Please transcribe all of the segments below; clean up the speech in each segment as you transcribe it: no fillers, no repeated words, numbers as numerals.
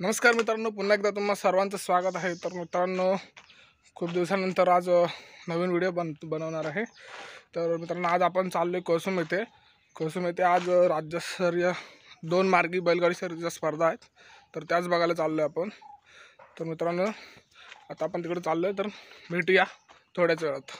नमस्कार मित्रांनो, पुन्हा एकदा तुम्हा सर्वांचं स्वागत आहे। तर मित्रांनो, खूप दिवसानंतर आज नवीन व्हिडिओ बनवणार आहे। तर मित्रांनो, आज आपण चाललोय कोसुम येथे आज राज्यस्तरीय 2 मार्गी बैलगाडी शर्यतीच्या स्पर्धा आहेत, तर त्याच बघायला चाललोय आपण। तर मित्रांनो, आता आपण तिकडे चाललोय, तर भेटूया थोड्याच वेळात।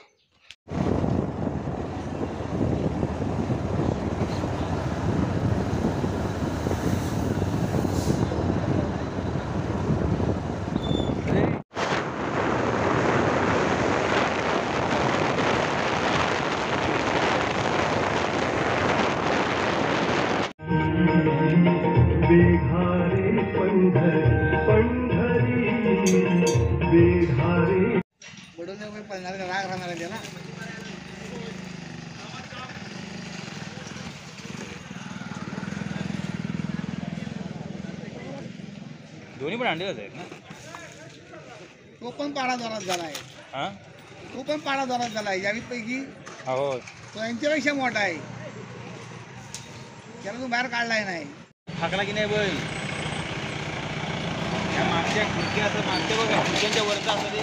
दोन्ही पण अंडेच आहेत ना। तो पण पाडा जोरात झालाय। हां, तो पण पाडा जोरात झालाय। यावीत पैकी हो, तो यांच्यापेक्षा मोठा आहे। त्याला तो बाहेर काढलाय नाही। हाकला की नाही बैल? त्या मागच्या खिडकी असं मागच्या बघा, खिडक्यांच्या वरचं असं ते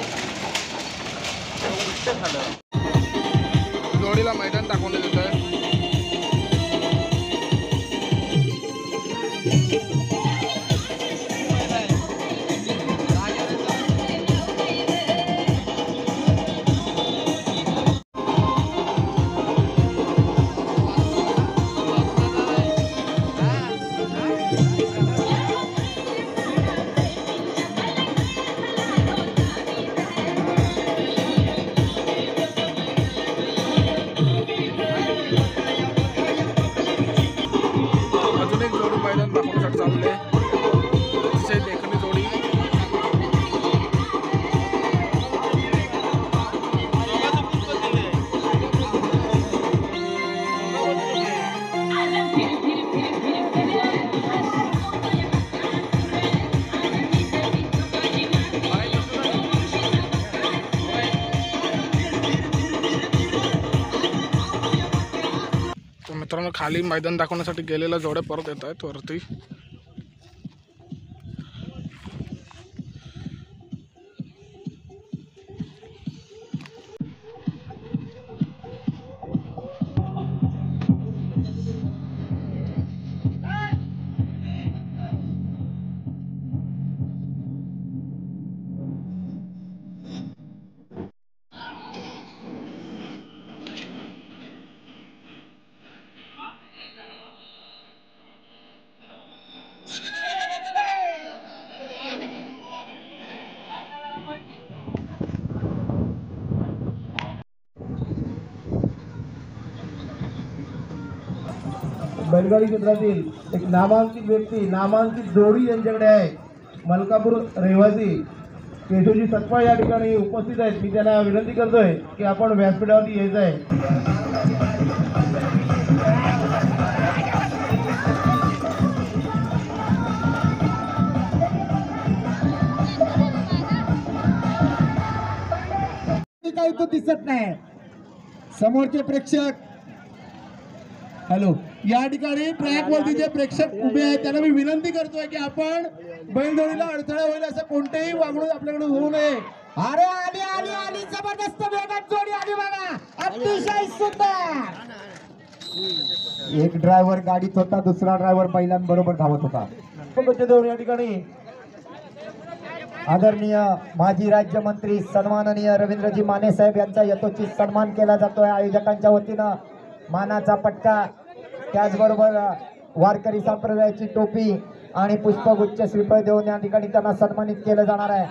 झालं। जोडीला मैदान दाखवण्यात येत आहे। अजून एक जोडी मैदान दाखवण्यासाठी चालले, अतिशय देखणी जोडी। तर मित्रांनो, खाली मैदान दाखवण्यासाठी गेलेल्या जोड्या परत येत आहेत वरती। बैलगाडी क्षेत्रातील एक नामांकित व्यक्ती, नामांकित जोडी यांच्याकडे आहे। मलकापूर रहिवासी केशवजी सतपाळ या ठिकाणी उपस्थित आहेत। मी त्यांना विनंती करतोय की आपण व्यासपीठावरती यायचं आहे। काही तो दिसत नाही। समोरचे प्रेक्षक, हॅलो, या ठिकाणी ट्रॅक वरती जे प्रेक्षक उभे आहेत त्यांना मी विनंती करतोय की आपण बैलजोडीला अडथळा होईल असं कोणतेही वागणूक आपल्याकडे होऊ नये। अरे आली आली आली, जबरदस्त वेगात जोडी आली बघा, अतिशय सुंदर। एक ड्रायव्हर गाडीत होता, दुसरा ड्रायव्हर बैलांबरोबर धावत होता। या ठिकाणी आदरणीय माजी राज्यमंत्री सन्माननीय रवींद्रजी माने साहेब यांचा यथोचित सन्मान केला जातोय आयोजकांच्या वतीनं। मानाचा पट्टा, त्याचबरोबर वारकरी संप्रदायाची टोपी आणि पुष्पगुच्छ श्रीफळ देऊन या ठिकाणी त्यांना सन्मानित केलं जाणार आहे।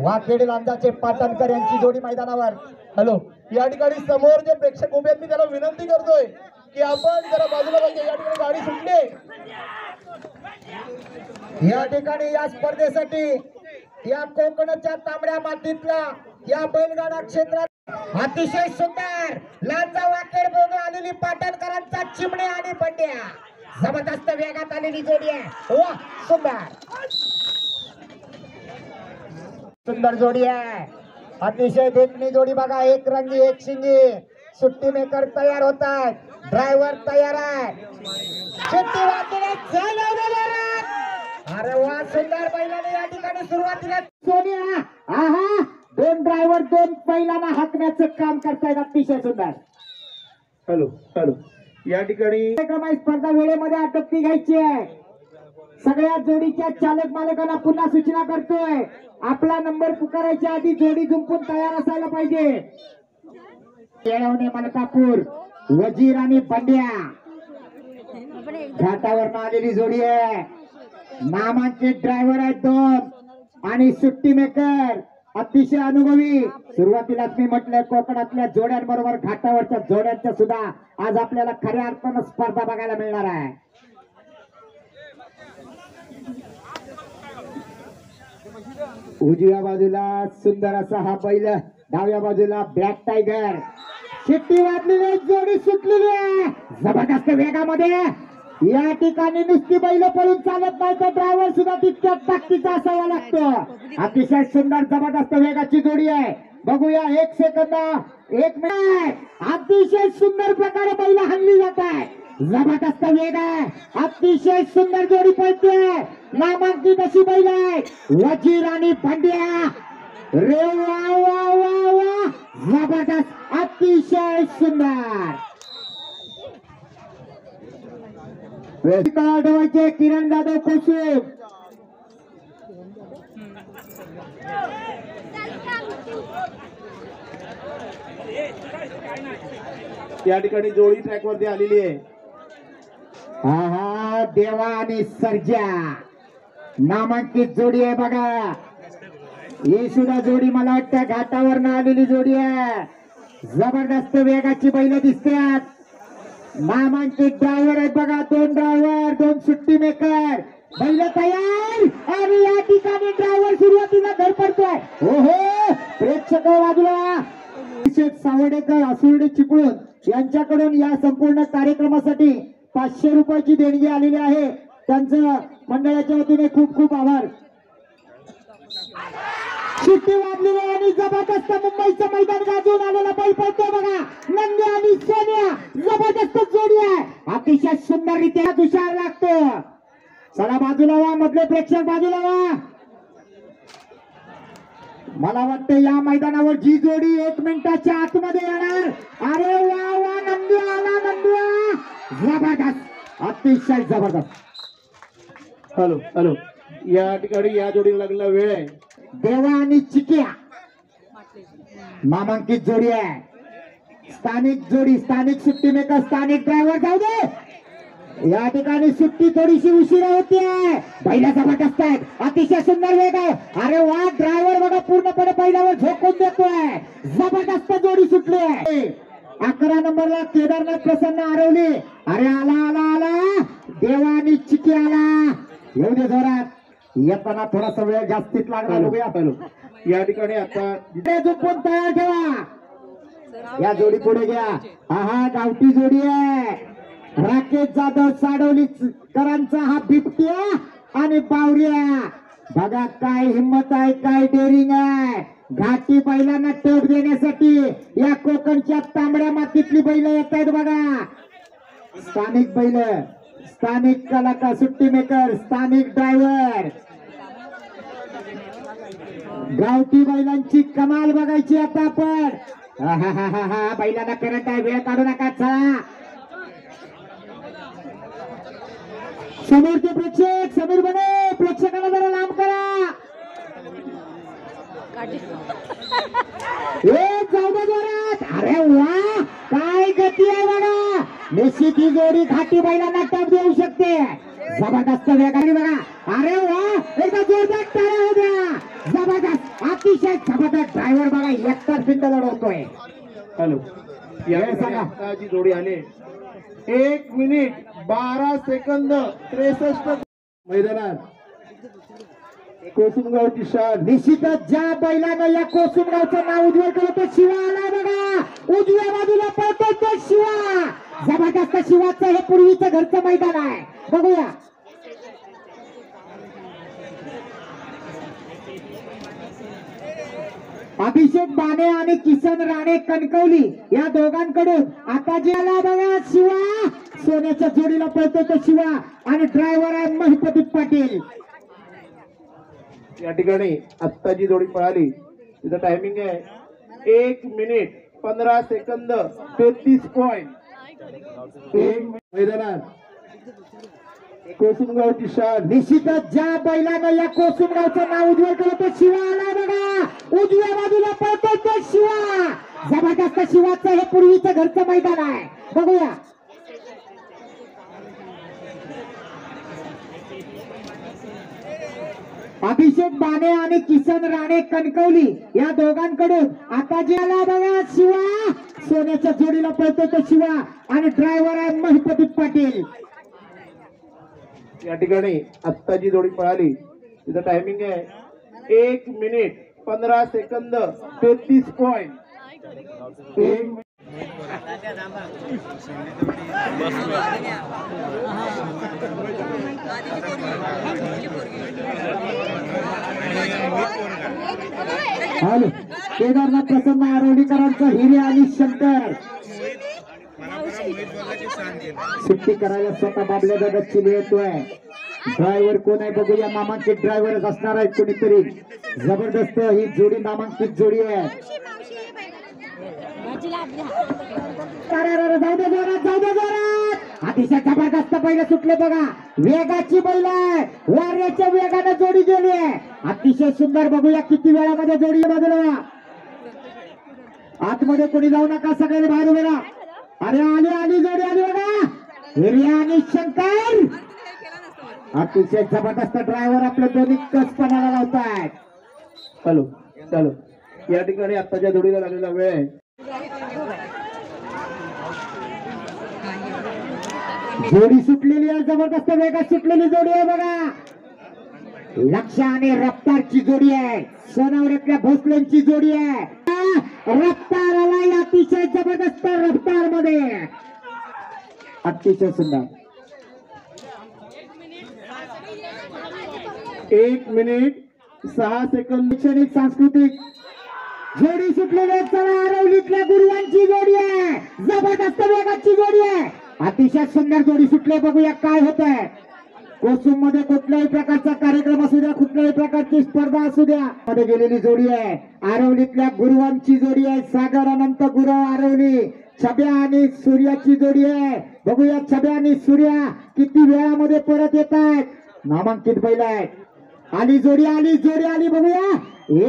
वाकेडी लांजाचे पाटणकर यांची जोडी मैदानावर। हॅलो, या ठिकाणी समोर जे प्रेक्षक उभे आहेत मी त्याला विनंती करतोय की आपण जरा बाजूला बघा। या ठिकाणी गाडी सुटली। या ठिकाणी या स्पर्धेसाठी या कोकणच्या तांबड्या मातीतला या बैलगाडा क्षेत्रात अतिशय सुंदर लांजा वाकेड बोग आलेली पाटणकरांचा चिमणे आणि बंड्या, जबरदस्त वेगात आलेली जोडी आहे। वा, सुंदर जोडी आहे, अतिशय देखणी जोडी बघा। एक रंगी एक शिंगी, सुट्टी मेकर तयार होतात, ड्रायव्हर तयार आहे, सुट्टी वाजवण्यात सुरुवातीला सोनिया आहा दोन ड्रायव्हर दोन बैलांना हाकण्याचं काम करतायत अतिशय सुंदर. हॅलो हॅलो या ठिकाणी कार्यक्रम स्पर्धा वेळेमध्ये आटोपती घ्यायची आहे. सगळ्या जोडीच्या चालक मालकांना पुन्हा सूचना करतोय आपला नंबर पुकारायच्या आधी जोडी जुंपून तयार असायला पाहिजे. येळवणे मलकापूर वजीर आणि बंड्या घाटावर आलेली जोडी आहे. नामांचे ड्रायव्हर आहेत दोन आणि सुट्टी मेकर अतिशय अनुभवी. सुरुवातीलाच मी म्हटलं कोकणातल्या जोड्यांबरोबर घाटावरच्या जोड्यांच्या सुद्धा आज आपल्याला खऱ्या अर्थानं स्पर्धा बघायला मिळणार आहे. उजव्या बाजूला सुंदर असा हा बैल, डाव्या बाजूला ब्लॅक टायगर. शिट्टी वाजलेली जोडी सुटलेली आहे जबरदस्त वेगामध्ये. या ठिकाणी नुसती बैल पळून चालत नाही तर ड्रायव्हर सुद्धा तितक्याच ताकदीचा असावा लागतो. अतिशय सुंदर जबरदस्त वेगाची जोडी आहे. बघूया एक सेकंद एक मिनिट अतिशय सुंदर प्रकारे बैल हल्ली जात आहे. जबरदस्त वेग आहे अतिशय सुंदर जोडी पळते. नामांकित अशी बैल आहे वजीर आणि भांड्या. रे वा वा वा वा जबरदस्त अतिशय सुंदर. आठवायचे किरण जाधव कोसूर. या ठिकाणी जोडी ट्रॅक वरती आलेली आहे. हा हा देवा आणि सर्जा नामांकित जोडी आहे बघा. ही सुद्धा जोडी मला वाटतं घाटावर आलेली जोडी आहे. जबरदस्त वेगाची बैल दिसतात. नामांकित ड्रायव्हर आहेत बघा दोन ड्रायव्हर दोन सुट्टी मेकर. बैल तयार आणि या ठिकाणी ड्रायव्हर सुरुवातीला धडपडतोय. ओहो प्रेक्षक बाजूला. अभिषेक सावडेकर आसुर्डे चिपळूण यांच्याकडून या संपूर्ण कार्यक्रमासाठी 500 रुपयाची देणगी आलेली आहे. त्यांचं मंडळाच्या वतीने खूप खूप आभार. शिट्टी वाजलेली आणि जबरदस्त मुंबईचं मैदान गाजून आलेला बैल पळतो बघा. नंदी आणि सोनिया जबरदस्त जोडी आहे. अतिशय सुंदर रित्या तुषार लागतो. चला बाजूला वा मधले प्रेक्षक बाजूला वा. मला वाटतं या मैदानावर जी जोडी 1 मिनिटाच्या आतमध्ये येणार. अरे वा वा नंदी आला नंदी जबरदस्त अतिशय जबरदस्त. हॅलो हॅलो या ठिकाणी या जोडीला लागलेला वेळ आहे. देवा आणि चिकिया नामांकित जोडी आहे. स्थानिक जोडी स्थानिक सुट्टी मेकर स्थानिक ड्रायव्हर जाऊ दे. या ठिकाणी सुट्टी थोडीशी उशिरा होतीये. बैला जबरदस्त आहेत अतिशय सुंदर वेग आहे. अरे वा ड्रायव्हर बघा पूर्णपणे बैलावर झोकून देतोय. जबरदस्त जोडी सुटली आहे. 11 नंबरला केदारनाथ प्रसन्न आरवली. अरे आला आला आला देवा आणि चिकी आला. येऊ दे जोरात. येताना थोडासा वेळ जास्तीत लागणार. बघूया हॅलो या ठिकाणी आता झोपून तयार ठेवा. या जोडी पुढे घ्या. हा गावठी जोडी आहे. राकेश जाधव साडवलीकरांचा हा बिबट्या आणि बावऱ्या. बघा काय हिंमत आहे काय डेअरिंग आहे. घाटी बैलांना टोप देण्यासाठी या कोकणच्या तांबड्या मातीतली बैल येत आहेत बघा. स्थानिक बैल स्थानिक कलाकार सुट्टी मेकर स्थानिक ड्रायव्हर. गावठी बैलांची कमाल बघायची आता आपण. हा बैलांना करंट आहे वेळ काढू नका. चला समोरचे प्रेक्षक समीर बने प्रेक्षकांना जरा लांब करा. जाऊ दे जोरात. अरे वा काय गती आहे बघा. निश्चित ही जोडी घाटी बैलांना टप देऊ शकते. जबरदस्त वेगाने बघा. अरे वा एकदा जोरदार टाळ्या होऊ द्या. जबरदस्त अतिशय जबरदस्त ड्रायव्हर बघा एकतर पिंड लढवतोय. हॅलो या ठिकाणी जी जोडी आले 1 मिनिट 12 सेकंद 63 मैदानात कोसुमगावची शान. निश्चितच ज्या बैलानं या कोसुमगावचं नाव उज्ज्वल केलं तो शिवा आला बघा. उजव्या बाजूला पळतो तो शिवा. जबरदस्त शिवाचं हे पूर्वीचं घरचं मैदान आहे. बघूया अभिषेक बाणे आणि किसन राणे कणकवली या दोघांकडून आता जे आला बघा शिवा. सोन्याच्या जोडीला पळतो तो शिवा आणि ड्रायव्हर आहे महिपती पाटील. या ठिकाणी आत्ता जी जोडी पळाली तिचं टायमिंग आहे 1 मिनिट 15 सेकंद 33 पॉइंट मैदानात कोसुमगावची शान. निश्चितच ज्या बैलानं या कोसुमगावचं नाव उज्ज्वल केलं तो शिवा आला बघा. उजव्या बाजूला पळतो तो शिवा. जबरदस्त शिवाचं हे पूर्वीचं घरचं मैदान आहे. बघूया अभिषेक बाणे आणि किसन राणे कणकवली या दोघांकडून आता जे आला बघा शिवा. सोन्याच्या जोडीला पळतो तो शिवा आणि ड्रायव्हर आहे महिपती पाटील. या ठिकाणी आत्ता जी जोडी पळाली तिचं टायमिंग आहे 1 minute 15 second 33 point. Hello Kedarnath Prasanna आरोडीकरांचा हिरे आणि शंकर सुट्टी करायला स्वतः बाबल्या दादा चिले येतोय. ड्रायव्हर कोण आहे बघूया. नामांकित ड्रायव्हरच असणार आहे कोणीतरी. जबरदस्त ही जोडी नामांकित जोडी आहे. जाऊ दे जोरात जाऊ दे जोरात. अतिशय जबरदस्त बैल सुटले बघा. वेगाची बैल आहे. वाऱ्याच्या वेगाने जोडी गेली आहे. अतिशय सुंदर. बघूया किती वेळामध्ये जोडी बाजूला. आतमध्ये कोणी जाऊ नका. सगळ्यांनी बाहेर उभे राहा. अरे आली आली जोडी आली बघा. हिरिया आणि शंकर. अतिशय जबरदस्त ड्रायव्हर आपल्या दोन्ही कसपणाला लावतायत. हॅलो चालू. या ठिकाणी आत्ताच्या जोडीला लागलेला वेळ आहे जोडी सुटलेली आहे. जबरदस्त वेगात सुटलेली जोडी आहे बघा. लक्ष आणि रफ्तारची जोडी आहे. सोनावऱ्यातल्या भोसलेंची जोडी आहे. रफ्तार आलाय. अतिशय जबरदस्त रफ्तार मध्ये. अतिशय सुंदर. 1 मिनिट 6 सेकंद. शैक्षणिक सांस्कृतिक जोडी सुटलेली आहे. चला आरवलीतल्या गुरुवांची जोडी आहे. जबरदस्त वेगाची जोडी आहे. अतिशय सुंदर जोडी सुटली. बघूया काय होत आहे. कोसुम मध्ये कुठल्याही प्रकारचा कार्यक्रम असू द्या, कुठल्याही प्रकारची स्पर्धा असू द्या, मध्ये गेलेली जोडी आहे. आरवलीतल्या गुरुवांची जोडी आहे. सागर अनंत गुरव आरवली. छब्या आणि सूर्याची जोडी आहे. बघूया छब्या आणि सूर्या किती वेळामध्ये परत येत आहेत. नामांकित बैल आहेत. आली जोडी आली जोडी आली. बघूया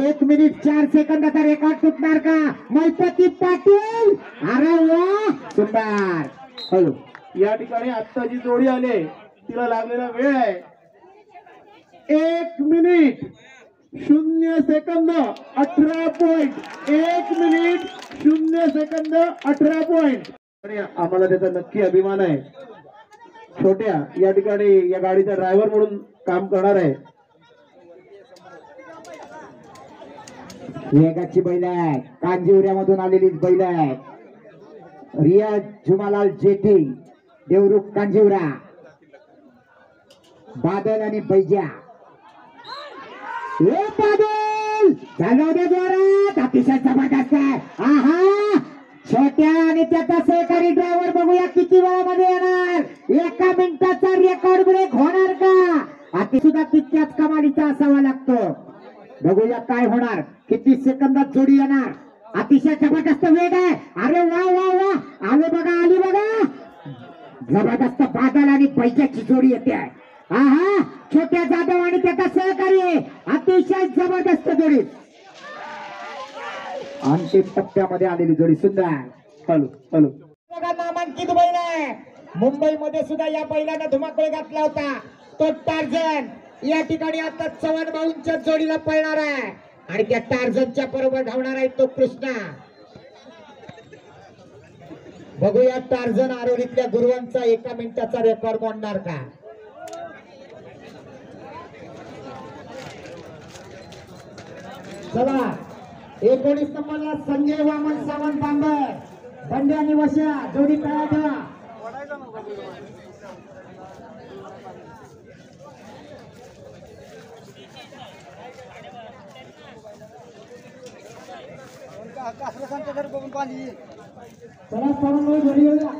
1 मिनिट 4 सेकंदाचा रेकॉर्ड तुटणार का. महिपती पाटील. अरे वा सुंदर. हॅलो या ठिकाणी आत्ता जी जोडी आले तिला लागलेला वेळ आहे 1 minute 0 second 18 point. 1 minute 0 second 18 point. आणि आम्हाला त्याचा नक्की अभिमान आहे. छोट्या या ठिकाणी या गाडीचा ड्रायव्हर म्हणून काम करणार आहे. वेगाची बैल आहे. कांजिवऱ्यामधून आलेली बैल आहे. रियाज जुमालाल जेठी देवरुख कांजिवरा. बादल आणि बैजा. हे बादल चालव दे जोरात. अतिशय जबरदस्त आहे. आहा छोट्या आणि त्याचा सहकारी ड्रायव्हर. बघूया किती वेळामध्ये येणार. 1 मिनिटाचा रेकॉर्ड ब्रेक होणार का. अति सुद्धा तितक्याच कमालीचा असावा लागतो. बघूया काय होणार. किती सेकंदात जोडी येणार. अतिशय जबरदस्त वेग आहे. अरे वा वा वा. आले बघा आली बघा. जबरदस्त बादल आणि बैजाची जोडी येते. आहा छोट्या जाधव आणि त्याचा सहकारी. अतिशय जबरदस्त जोडी. अंतिम टप्प्यामध्ये आलेली जोडी सुंदर. हॅलो हॅलो बघा नामांकित बैल आहे. मुंबईमध्ये सुद्धा या बैलानं धुमाकूळ घातला होता. तो टार्झन या ठिकाणी आता चव्हाण भाऊंच्या जोडीला पळणार आहे. आणि त्या टार्झनच्या बरोबर धावणार आहे तो कृष्णा. बघूया टार्झन आरोलीतल्या गुरुवांचा 1 मिनिटाचा रेकॉर्ड मोडणार का. चला 19 नंबरला संजय वामन सावंत बांबर. बंड्या आणि वशा जोडी तयार ठेवा. चला सर्व जोडी येऊया.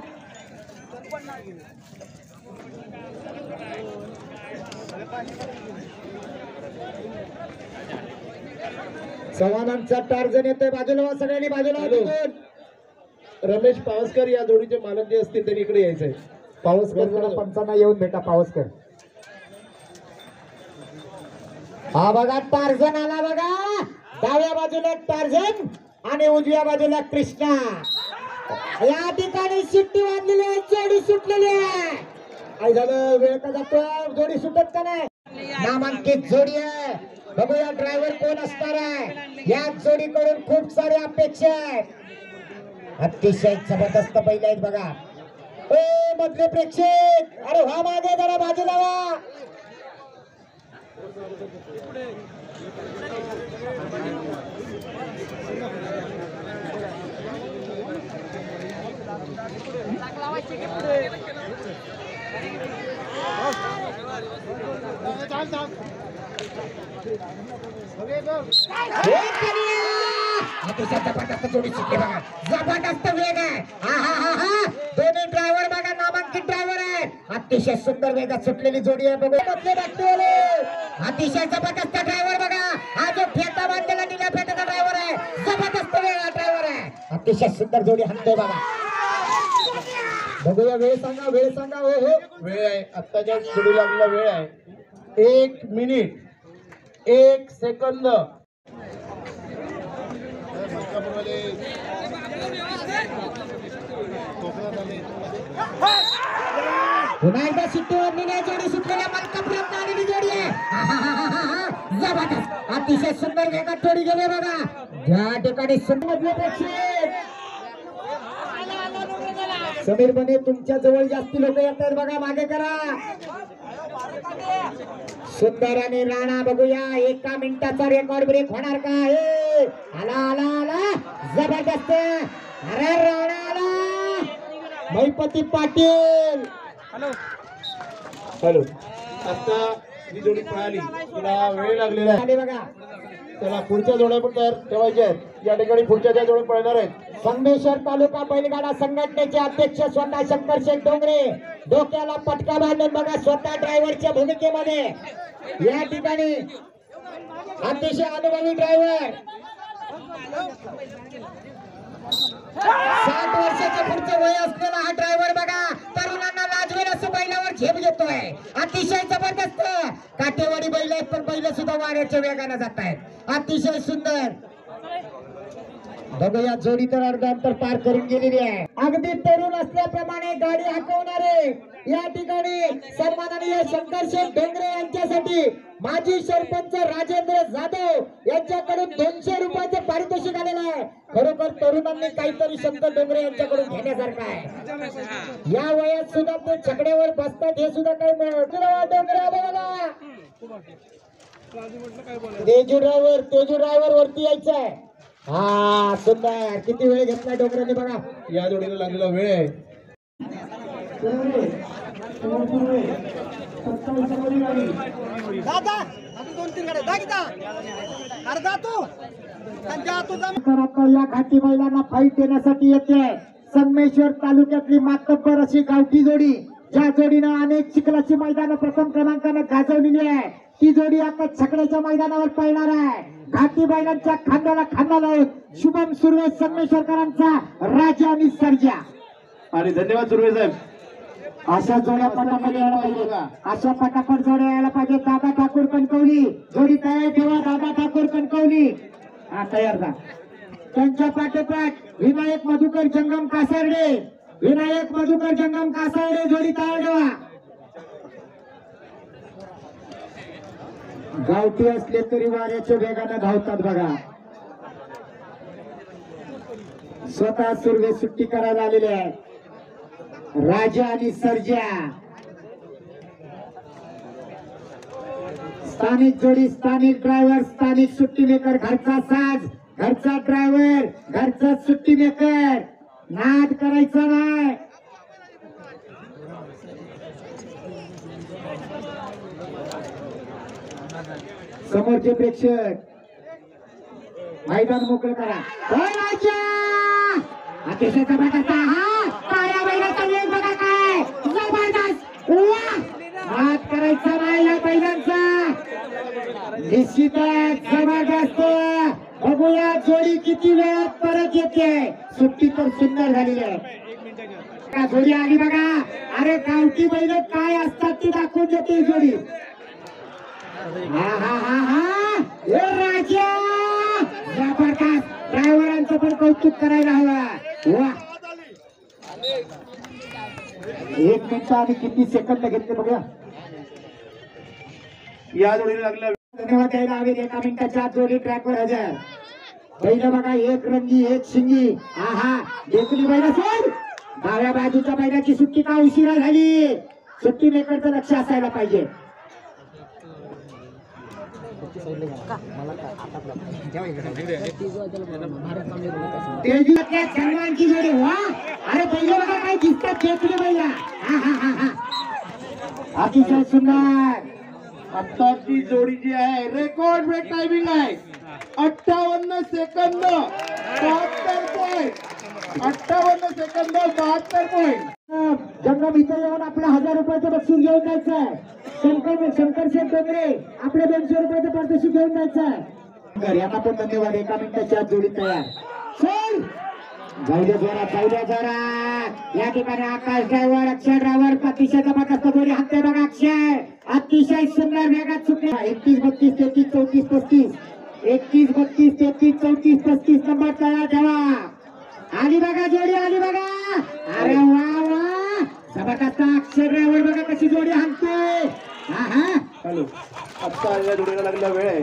चव्हाणांचा टार्जन येतोय बाजूला व्हा, सगळ्यांनी बाजूला व्हा तिथून. रमेश पावसकर या जोडीचे मालक जे असतील त्यांनी इकडे यायचंय. पावसकर जरा पंचांना येऊन भेटा. पावसकर हा बघा टार्झन आला बघा. डाव्या बाजूला टार्झन आणि उजव्या बाजूला कृष्णा. या ठिकाणी शिट्टी वाजलेली आहे, जोडी सुटलेली आहे. काय झालं, वेळ का जातो, जोडी सुटत का नाही. नामांकित जोडी आहे. बघूया ड्रायव्हर कोण असणार आहे. या जोडीकडून खूप साऱ्या अपेक्षा आहेत. अतिशय जबरदस्त बैल आहेत बघा. ए मधले प्रेक्षक, अरे व्हा मागे जरा, बाजूला व्हा. अतिशय जबरदस्त जोडी सुटली बघा. जबरदस्त वेग आहे. हा हा हा हा दोन्ही ड्रायव्हर बघा नामांकित ड्रायव्हर आहेत. अतिशय सुंदर वेगात सुटलेली जोडी आहे बघा. अतिशय जबरदस्त ड्रायव्हर बघा. हा जो फेटा बांधलेला निळ्या फेटाचा ड्रायव्हर आहे, जबरदस्त वेगळा ड्रायव्हर आहे. अतिशय सुंदर जोडी हाणतोय बघा. बघूया वेळ सांगा, वेळ सांगा. हो हो वेळ आहे, आत्ताच्या जोडी लागलेला वेळ आहे 1 मिनिट 1 सेकंद. पुन्हा एकदा शिट्टी वाजलेली जोडी सुटलेल्या मलकापुरात आलेली जोडी आहे. जबरदस्त अतिशय सुंदर वेगात जोडी गेली बघा. या ठिकाणी समीर बने तुमच्या जवळ जास्ती लोक येतात बघा, मागे करा. सुंदर आणि राणा बघूया 1 मिनिटाचा रेकॉर्ड ब्रेक होणार का. हे आला आला आला जबरदस्त. अरे राणा आला. महिपती पाटील हॅलो, आता जी जोडी पळाली तिला वेळ लागलेला आहे. आले बघा. त्याला पुढच्या जोड्या पण तयार ठेवायच्या आहेत. या ठिकाणी पुढच्या ज्या जोड्या पळणार आहेत. संगमेश्वर तालुका बैलगाडा संघटनेचे अध्यक्ष स्वतः शंकरशेठ डोंगरे डोक्याला पटका बांधून बघा स्वतः ड्रायव्हरच्या भूमिकेमध्ये. या ठिकाणी अतिशय अनुभवी ड्रायव्हर 60 वर्षाच्या पुढचे वय असलेला हा ड्रायव्हर बघा. तरुणांना लाजवेल असं बैलावर झेप घेतोय. अतिशय जबरदस्त काठेवाडी बैल आहेत, पण बैल सुद्धा वाऱ्याच्या वेगाने जात आहेत. अतिशय सुंदर बघूया जोडी तर अर्धा अंतर पार करून गेलेली आहे. अगदी तरुण असल्याप्रमाणे गाडी हाकवणारे या ठिकाणी सन्माननीय शंकरशेठ डोंगरे यांच्यासाठी माजी सरपंच राजेंद्र जाधव यांच्याकडून 200 रुपयाचं पारितोषिक आलेलं आहे. खरोखर तरुणांनी काहीतरी शंकर डोंगरे यांच्याकडून घेण्यासारखं आहे. या वयात सुद्धा ते छकड्यावर बसतात, हे सुद्धा काही डोंगरे आले बघा. तेजू ड्रायव्हर वरती यायचं आहे. हा सुंदर, किती वेळ घेतला डोंगराने बघा. या जोडीला लागलेला वेळ आहे. या घाटी बैलांना फाईट देण्यासाठी येते संगमेश्वर तालुक्यातली मातब्बर अशी गावठी जोडी, ज्या जोडीनं अनेक चिखलाची मैदानं प्रथम क्रमांकाने गाजवलेली आहे. ती जोडी आता छकड्याच्या मैदानावर पळणार आहे. घाटी बैलांच्या खांद्याला खांदा लावून शुभम सुर्वे संगमेश्वरकरांचा राजा आणि सर्जा. आणि धन्यवाद सुर्वे साहेब. अशा जोड्या पटापट यायला पाहिजे. अशा पटापट जोड्या यायला पाहिजे. दादा ठाकूर कणकवली जोडी तयार ठेवा. दादा ठाकूर कणकवली हा तयार जा. त्यांच्या पाठोपाठ विनायक मधुकर जंगम कासारडे, विनायक मधुकर जंगम कासारडे जोडी तयार ठेवा. गावठी असले तरी वाऱ्याच्या वेगाने धावतात बघा. स्वतः सुर्वे सुट्टी करायला आलेले आहे. राजा आणि सर्जा स्थानिक जोडी, स्थानिक ड्रायव्हर, स्थानिक सुट्टी मेकर, घरचा साज, घरचा ड्रायव्हर, घरचा सुट्टी मेकर. नाद करायचा नाही. समोरचे प्रेक्षक मैदान मोकळं करा. अतिशय जबरदस्त हा काळ्या बैलाचा वेग बघा काय जबरदस्त. नाद करायचा नाही या बैलांचा. निश्चितच जबरदस्त. बघूया जोडी किती वेळात परत येते. सुट्टी तर सुंदर झालेली आहे. का जोडी आली बघा. अरे गावठी बैल काय असतात ती दाखवून देते ही जोडी. हा हा हा हा ए राजा जबरदस्त. ड्रायव्हरांचं पण कौतुक करायला हवं. वा 1 मिनिट आणि किती सेकंद घेतले बघा. या जोडीला लागल्या धन्यवाद द्यायला हवेत. 1 मिनिटाच्या आत जोडी ट्रॅकवर हजर. बैल बघा एक रंगी एक शिंगी. आहा देखली बैल सोड. डाव्या बाजूच्या बैलाची सुट्टी का उशिरा झाली. सुट्टी मेकरचं लक्ष असायला पाहिजे. तेजूतल्या सन्मानची जोडी. वा अरे बैल बघा काय दिसतात. देखली बैल. हा हा हा हा अतिशय सुंदर. आत्ताची जोडी जी आहे रेकॉर्ड ब्रेक टायमिंग आहे 58 सेकंद 72 पॉईंट. 58 second 72 point. जंगम इथे येऊन आपलं 1000 रुपयाचं बक्षीस घेऊन जायचंय. शंकर शेठ डोंगरे आपले 200 रुपयाचं पारितोषिक घेऊन जायचंय. यांना पण धन्यवाद. 1 मिनिटाच्या जोडी तयार. चल जाऊ दे जोरात जाऊ दे जोरात. या ठिकाणी आकाश ड्रायव्हर अक्षय ड्रायव्हर अतिशय जबरदस्त जोडी हाणते बघा. अक्षय अतिशय सुंदर वेगात सुटले. 31 32 33 34 35 31 32 33 34 35 नंबर तयार ठेवा. आली बघा जोडी आली बघा. अरे वा वा जबरदस्त. अक्षय ड्रायव्हर बघा कशी जोडी हाणते. हा हा हॅलो आत्ता या जोडीला लागलेला वेळ आहे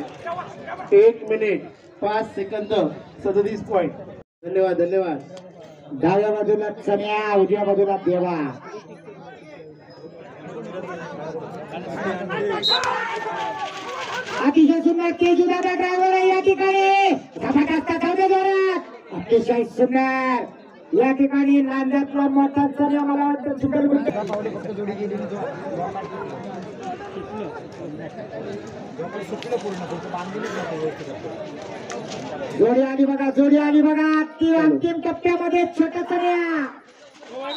1 मिनिट 5 सेकंद 37 पॉईंट. धन्यवाद धन्यवाद. डाव्या बाजूला चन्या उजव्या बाजूला देवा. अतिशय सुंदर तेजू दादा ड्रायव्हर आहे या ठिकाणी. जबरदस्त धावते जोरात. अतिशय सुंदर. या ठिकाणी नांद्यातला मोठा चन्या मला वाटतं सुंदर जोडी आली बघा जोडी आली बघा. अंतिम टप्प्यामध्ये छोटा चन्या.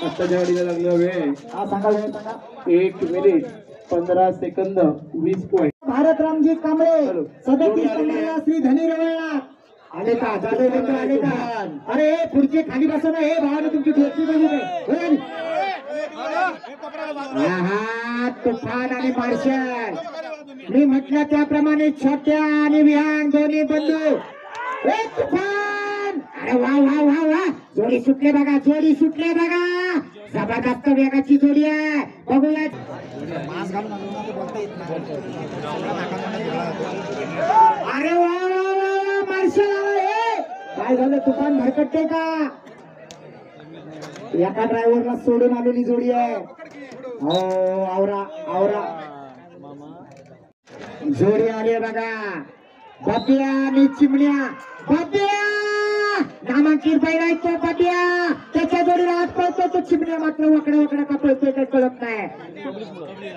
आत्ता जोडीला लागलेला वेळ आहे हा सांगा वेळ सांगा. 1 minute 15 second 20 point. Bharat Ramji Kamble hello. 37 नंबरला श्री धनी रवळा आले का जाधव मित्र आले का. अरे पुढचे खाली बसा ना. हे भावाने तुमची धोती बघू. हा तुफान आणि मार्शल. मी म्हटलं त्याप्रमाणे छोट्या आणि विहान दोन्ही बंधू. तुफान. अरे वा वा वा वा जोडी सुटले बघा जोडी सुटले बघा. जबरदस्त वेगाची जोडी आहे. बघूया अरे वा वा वा वा मार्शल आला. काय झालं तुफान भरकटते का. एका ड्रायव्हरला सोडून आलेली जोडी आहे. हो आवरा आवरा जोडी आली बघा. बबिया आणि चिमण्या. बबिया नामांकित बैल आहे तो बबिया. त्याच्या जोडीला हात पळतो तो चिमण्या मात्र वाकडा वाकडा का पळतोय काही कळत नाही.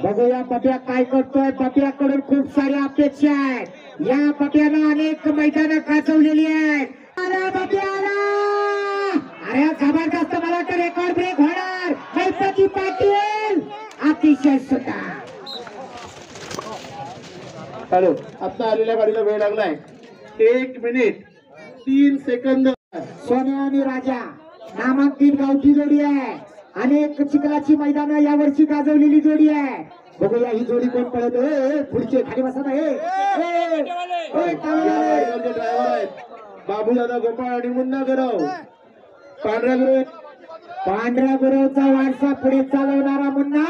बघूया बबिया काय करतोय. बबियाकडून खूप साऱ्या अपेक्षा आहेत. या बबियानं अनेक मैदानं गाजवलेली आहेत. बबियाला अरे जबरदस्त. मला वाटतं रेकॉर्ड ब्रेक होणार. गणपती पाटील अतिशय सुंदर. हॅलो आता आलेल्या गाडीला वेळ लागलाय 1 मिनिट 3 सेकंद. सोन्या आणि राजा नामांकित गावठी जोडी आहे. अनेक चिखलाची मैदानं यावर्षी गाजवलेली जोडी आहे. बघूया ही जोडी कोण पळत. पुढचे खाली बसा ना. ड्रायव्हर आहेत बाबूदादा गोपाळ आणि मुन्ना गरव. पांढऱ्या गुरुचा वारसा पुढे चालवणारा मुन्ना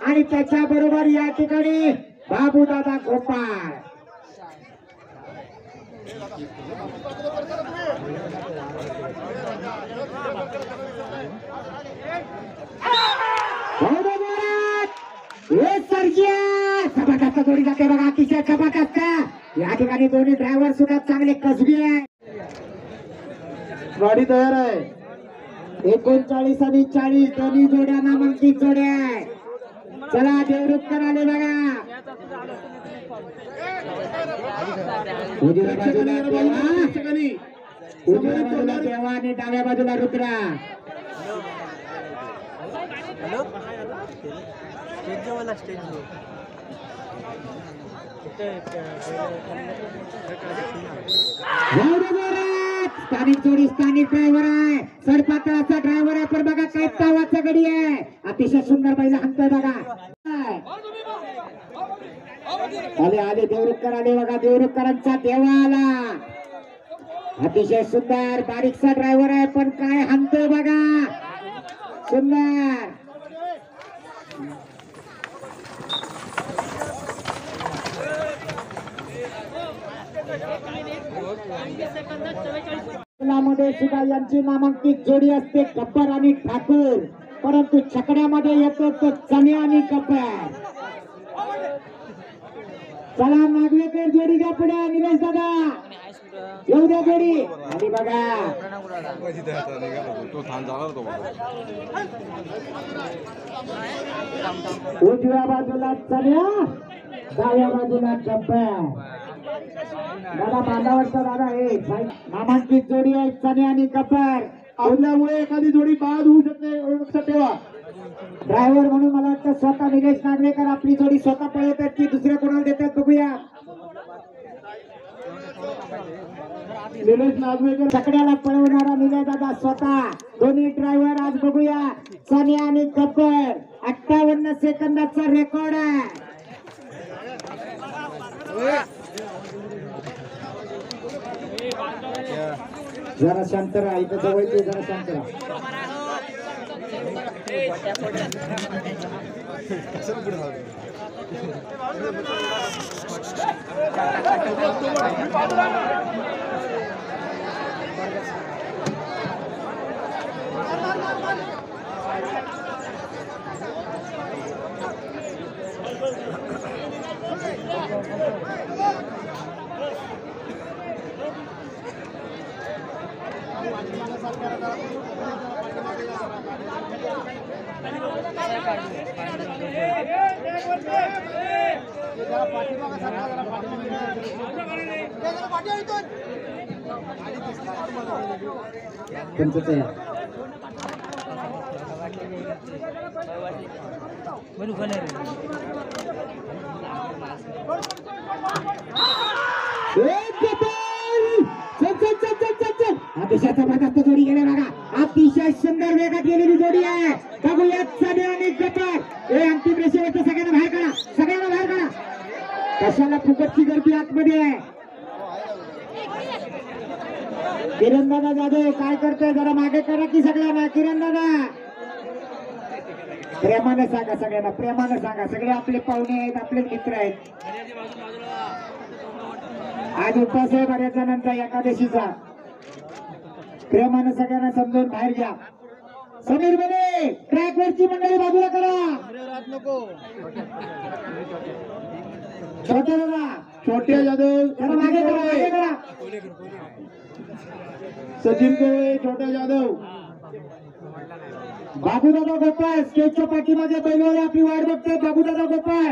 आणि त्याच्या बरोबर या ठिकाणी बाबूदादा गोपाळ. जबरदस्त जोडी जाते बघा. अतिशय जबरदस्त. या ठिकाणी दोन्ही ड्रायव्हर सुद्धा चांगले कसबी आहे. गाडी तयार आहे. 39 आणि 40 दोन्ही जोड्या नामांकित जोड्या आहे. चला देवरुखकर आले बघा. उजव्या बाजूला देवा आणि डाव्या बाजूला रुद्रा. स्थानिक जोडी स्थानिक ड्रायव्हर आहे सडपातळाचा ड्रायव्हर आहे पण बघा काय तावाचा गडी आहे अतिशय सुंदर बैल हाणतोय बघा आले आले देवरुखकर आले बघा देवरुखकरांचा देवा आला अतिशय सुंदर बारीकसा ड्रायव्हर आहे पण काय हाणतोय बघा सुंदर मध्ये सुद्धा यांची नामांकित जोडी असते गब्बर आणि ठाकूर परंतु छकड्यामध्ये येतो तो चणे आणि गब्बर चला नागवेकर जोडी घ्या पुढे निलेश दादा येऊ द्या जोडी आणि बघा उजव्या बाजूला चण्या डाव्या बाजूला गब्बर दादा बांधावरचा दादा हे नामांकित जोडी आहे चणे आणि गब्बर आवडल्यामुळे एखादी जोडी बाद होऊ शकते लक्षात ठेवा ड्रायव्हर म्हणून मला वाटतं स्वतः निलेश नागवेकर आपली जोडी स्वतः पळवतात की दुसऱ्या कोणाला देतात बघूया निलेश नागवेकर चकड्याला पळवणारा निलेश दादा स्वतः दोन्ही ड्रायव्हर आज बघूया चणे आणि गब्बर 58 सेकंदाचा रेकॉर्ड आहे जरा शांत राहा इथं जवळ जरा शांत राहा अतिशय जबरदस्त जोडी गेले बघा अतिशय सुंदर वेगात गेलेली जोडी आहे बघूया चणे आणि गब्बर हे अंतिम रेषेवरती सगळ्यांना बाहेर काढा सगळ्यांना बाहेर काढा कशाला फुकटची गर्दी आतमध्ये आहे किरण दादा जाधव काय करतोय जरा मागे करा की सगळ्यांना किरण दादा प्रेमाने सांगा सगळ्यांना प्रेमाने सांगा सगळे आपले पाहुणे आहेत आपले मित्र आहेत आज उपवास आहे बऱ्याच जणांचा एकादशीचा प्रेमाने सगळ्यांना समजून बाहेर घ्या समीर बने ट्रॅक वरची मंडळी बाजूला करा छोटे दादा छोटे जाधव जरा मागे करा मागे करा सचिन कोळे छोटा जाधव बाबूदादा गोपाळ स्टेजच्या पाठीमागे बैलवाले आपली वाट बघतोय बाबूदादा गोपाळ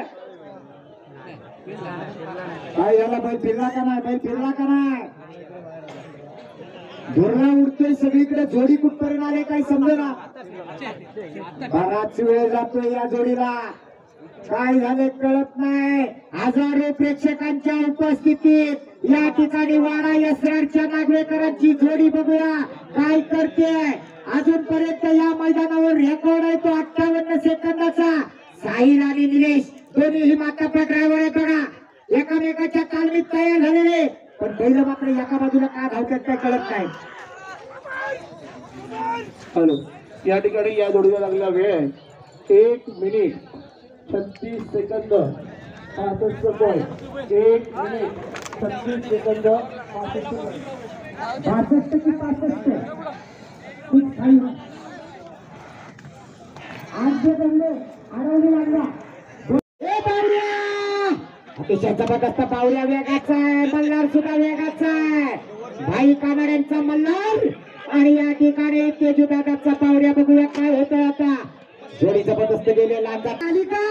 काय झाला बैल फिरला का नाही बैल फिरला का नाही धुरला उडतोय सगळीकडे जोडी कुठपर्यंत आले काही समजेना बराच वेळ जातोय या जोडीला काय झाले कळत नाही हजारो प्रेक्षकांच्या उपस्थितीत या ठिकाणी वाडा यसराडच्या नागवेकरांची जोडी बघूया काय करते अजूनपर्यंत या मैदानावर रेकॉर्ड आहे तो 58 सेकंदाचा साहिल आणि निलेश दोन्हीही मातापा ड्रायव्हर आहेत बघा एकामेकाच्या तालमीत तयार झालेले पण पहिलं मात्र एका बाजूला का धावतात काय कळत नाही हॅलो या ठिकाणी या जोडीला लागलेला वेळ आहे 1 minute 36 second 65 point 1 minute 36 second 65 point 62 की 65 खूप खाली आज जे बनले अडवली लागला अतिशय जबरदस्त पावल्या वेगाचा आहे मल्हार सुद्धा वेगाचा आहे भाई कामाड्यांचा मल्हार आणि या ठिकाणी तेजूदादाचा पावऱ्या बघूया काय होत आता जोडी जबरदस्त गेले लांजा आली का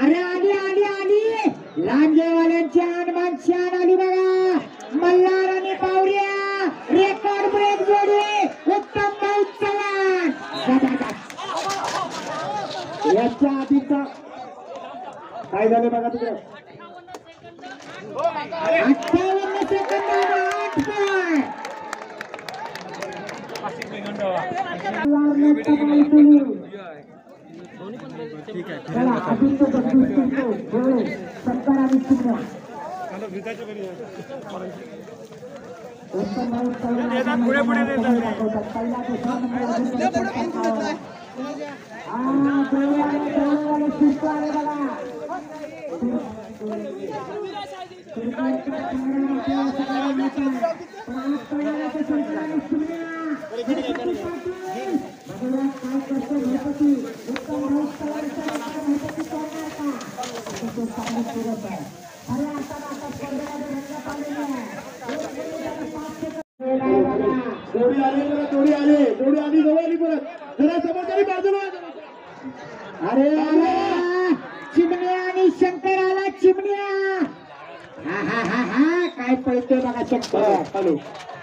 अरे आली आली आली लांजेवाल्यांची आणमान शान आली बघा मल्हार आणि पावऱ्या रेकॉर्ड ब्रेक जोडी उत्तम भाऊ चव्हाण याच्या आधीचा काय झालं बघा तिकडे 58 सेकंदात 8 पॉईंट. चला, अजिंक्य बत्तीस करतो. जोडे 70 आणि 0. जोडी आली परत, जोडी आली जवळ आली परत. जरा समोर तरी बाजूला. अरे चिमण्या आणि शंकर आला. चिमण्या हा हा हा हा काय पळतोय बघा शंकर. चालू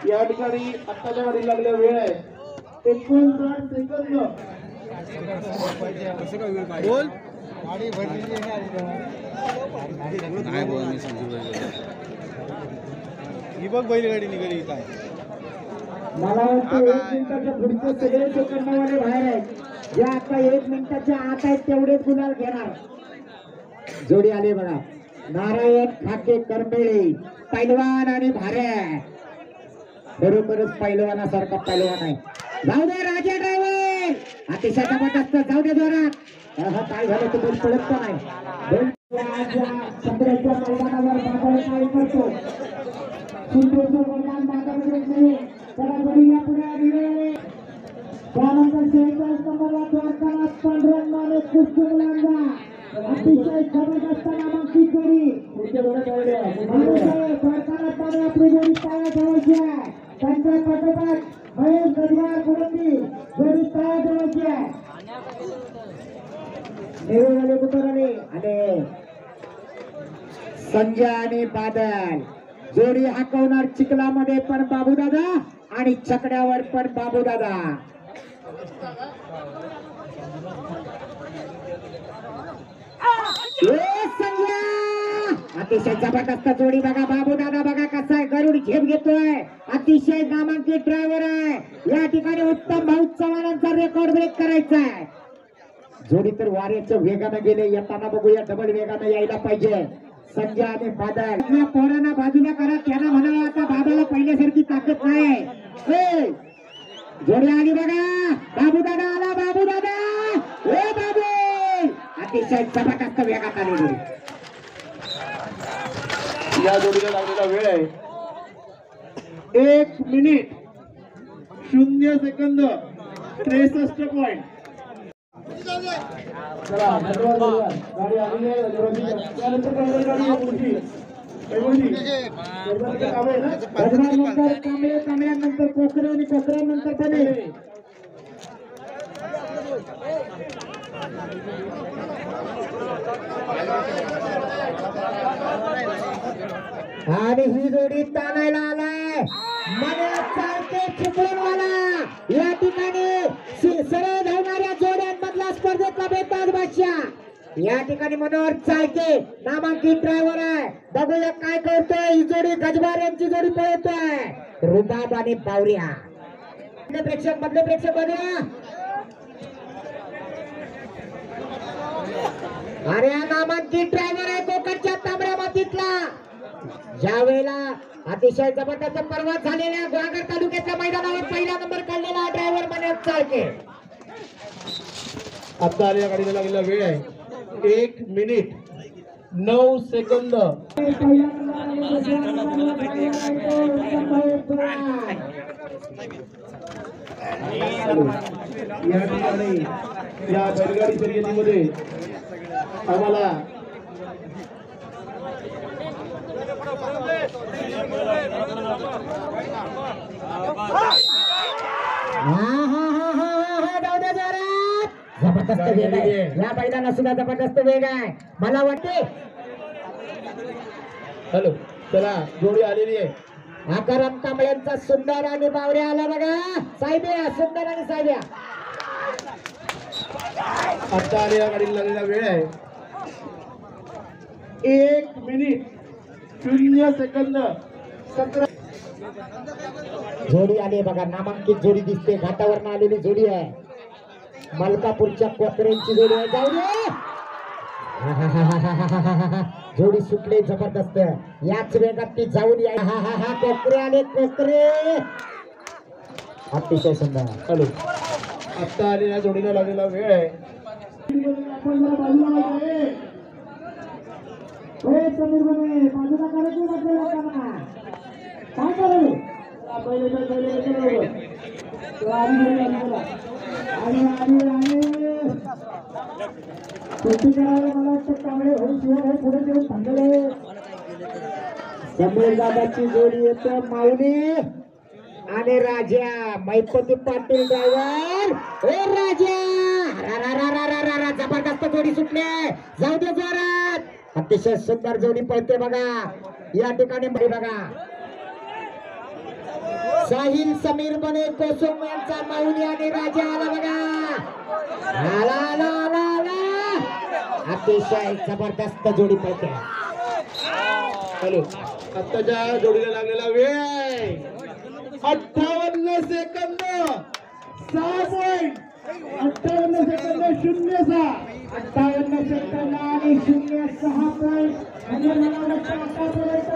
या ठिकाणी आत्ताच्या गाडी लागल्या वेळ आहे 59 सेकंद. बोल ही बघ बैलगाडी निघाली काय. मला वाटतं 1 मिनिटाच्या पुढचे सगळे सेकंदवाले बाहेर आहेत. जे आता 1 मिनिटाच्या आत आहेत तेवढेच गुलाल घेणार. जोडी आली बघा. नारायण खाके करमेळे पैलवान आणि भाऱ्या. बरोबरच पैलवानासारखा पैलवान आहे. जाऊ दे राजा ड्रायव्हर. अतिशय जबरदस्त. जाऊ दे जोरात. काय झालं ते बोल पडत का नाही. चंद्राच्या मैदानावर बाबा काय करतो. सुंदरचं मैदान बाजारामध्ये त्याला जोडी या पुढे आली. त्यानंतर 46 नंबरला द्वारकानाथ पांडुरंगाने कुस्ती मुलांना अतिशय जबरदस्त नामांकित जोडी. द्वारकानाथाने आपली जोडी तयार ठेवायची आहे. त्यांच्या पाठोपाठ महेश गजवार गुरुंनी जोडी तयार ठेवायची आहे. नेरुळवाले कुतुराने आणि संजय आणि बादल जोडी हाकवणार. चिखलामध्ये पण बाबूदादा आणि छकड्यावर पण बाबूदादा. अतिशय जबरदस्त जोडी बघा. बाबूदादा बघा कसा आहे. गरुड झेप घेतोय. अतिशय नामांकित ड्रायव्हर आहे. या ठिकाणी उत्तम भाऊ चव्हाणांचा रेकॉर्ड ब्रेक करायचा आहे. जोडी तर वाऱ्याच्या वेगाने गेले. येताना बघूया डबल वेगाने यायला पाहिजे. संजय आणि बादल पोरांना बाजूला करा. त्यांना म्हणाला आता बाबाला पहिल्यासारखी ताकद नाही. जोडी आली बघा. बाबूदादा आला. बाबूदादा ए बाबू. अतिशय जबरदस्त वेगात आली जोडी. या जोडीला लागलेला वेळ आहे 1 मिनिट 0 सेकंद 63 पॉईंट. चला गाडी आलेली आहे. त्यानंतर गाडी आहे पुढची. नंतर कांबळे. कांबळ्यानंतर कोकरे आणि कोकऱ्यानंतर पणे. आणि ही जोडी ताणायला आलाय. मला चालते चिपळूणवाला. या ठिकाणी सरळ धावणाऱ्या जोड्यांमधला स्पर्धेतला बेताज बादशाह. या ठिकाणी मनोहर चाळके नामांकित ड्रायव्हर आहे. बघूया काय करतोय. ही जोडी गजबार यांची जोडी पळतोय. रुबाब आणि बावऱ्या. मधले प्रेक्षक बघूया. अरे हा नामांकित ड्रायव्हर आहे कोकणच्या तांबड्या मातीतला. ज्या वेळेला अतिशय जबरदस्त पर्वत झालेल्या गुहागर तालुक्याच्या मैदानावर पहिला नंबर काढलेला ड्रायव्हर मनोहर चाळके. आता या गाडीला लागलेला वेळ आहे 1 मिनिट 9 सेकंद. या ठिकाणी या बैलगाडी शर्यतीमध्ये आम्हाला जबरदस्त वेग आहे. या बैलांना सुद्धा जबरदस्त वेग आहे. मला वाटते हॅलो चला जोडी आलेली आहे. आकाराम कांबळ्यांचा सुंदर आणि बावऱ्या आला बघा. साहेब्या सुंदर आणि साहेब्या. आता आली या गाडीला लागलेला वेळ आहे 1 मिनिट 0 सेकंद. 17 जोडी आली बघा, नामांकित जोडी दिसते, घाटावरनं आलेली जोडी आहे. मलकापूरच्या कोकरेंची जोडी आहे. जाऊ दे. जोडी सुटली जबरदस्त. याच वेगात ती जाऊन या. कोकरे आले, कोकरे. अतिशय सुंदर. हॅलो, आता आलेल्या जोडीला लागलेला वेळ आहे. काय करू समीर दादाची जोडी येते. माऊली आणि राजा. मैपती पाटील ड्रायव्हर. ए राजा. जबरदस्त जोडी सुटले. जाऊ दे जोरात. अतिशय सुंदर जोडी पळते बघा. या ठिकाणी बघा, साहिल समीर बने कोसुम यांचा माऊली आणि राजा आला बघा. आला आला आला आला. अतिशय जबरदस्त जोडी पळते. हॅलो, आत्ताच्या जोडीला लागलेला वेळ आहे 58 सेकंद. 6 पॉईंट. 58 सेकंद 0-6. 58 सेकंद आणि 0-6 पॉईंट. म्हणजे मला वाटतं आतापर्यंत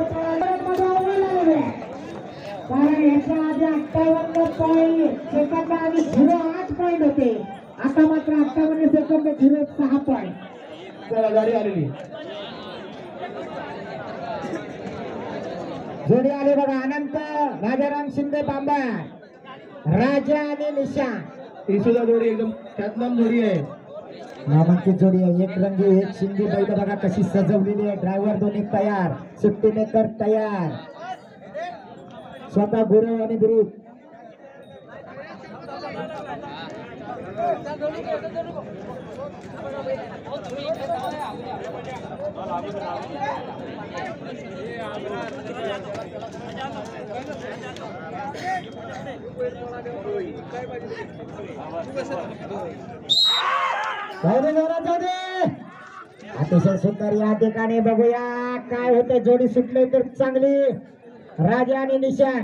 कारण याच्या आधी 58 सेकंद आणि 0-8 पॉईंट होते. आता मात्र 58 सेकंद 0-6 पॉईंट. चला, गाडी आलेली. जोडी आली बघा. अनंत राजाराम शिंदे बांबा. राजा आणि निशा. ही सुद्धा जोडी एकदम ख्यातनाम जोडी आहे. नामांकित जोडी आहे. एक रंगी एक शिंदी बैल बघा कशी सजवलेली आहे. ड्रायव्हर दोन्ही तयार, सुट्टी मेकर तयार, स्वतः गुरु आणि गुरु. अतिशय सुंदर. या ठिकाणी बघूया काय होते. जोडी सुटली तर चांगली. राजा आणि निशान.